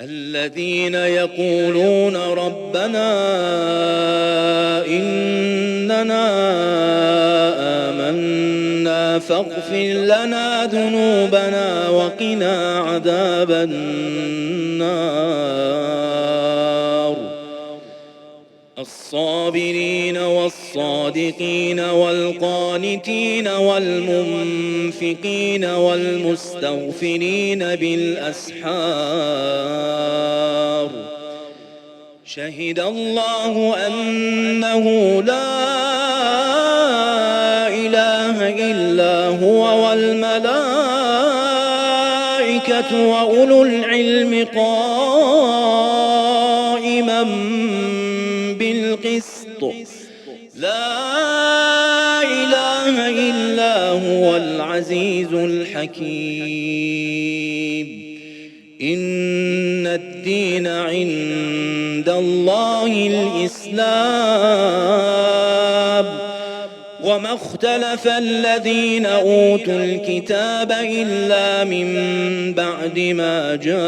الذين يقولون ربنا إننا آمنا فاغفر لنا ذنوبنا وقنا عذاب النار. الصابرين والصادقين والقانتين والمنفقين والمستغفرين بالأسحار. شهد الله أنه لا إله إلا هو والملائكة وأولو العلم قائما بالقسط. لا إله إلا هو العزيز الحكيم. إن الدين عند الله الإسلام. وما اختلف الذين أوتوا الكتاب إلا من بعد ما جاءهم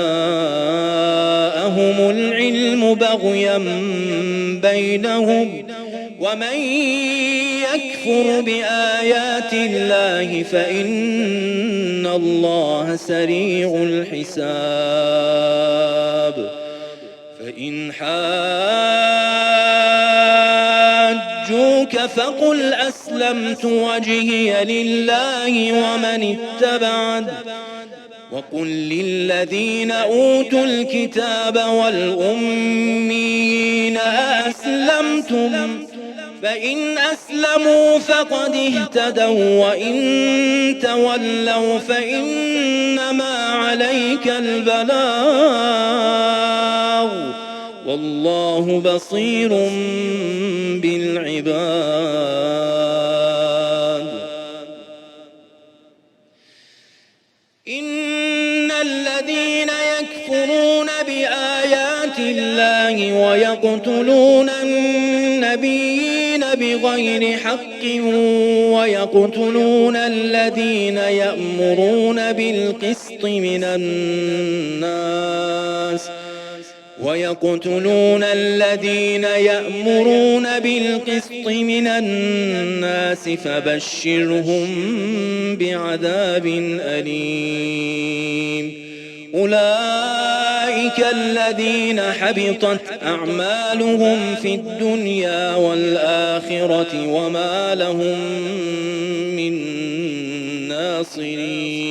العلم بغيا بينهم. ومن يكفر بآيات الله فإن الله سريع الحساب. فإن حاجوك فقل أسلمت وجهي لله ومن اتبعني، وقل للذين أوتوا الكتاب والأميين أأسلمتم؟ فإن أسلموا فقد اهتدوا وإن تولوا فإنما عليك البلاغ والله بصير بالعباد. إن الذين يكفرون بآيات الله ويقتلون النبيين بغير حق ويقتلون الذين يأمرون بالقسط من الناس فبشرهم بعذاب أليم. أولئك الذين حبطت أعمالهم في الدنيا والآخرة وما لهم من ناصرين.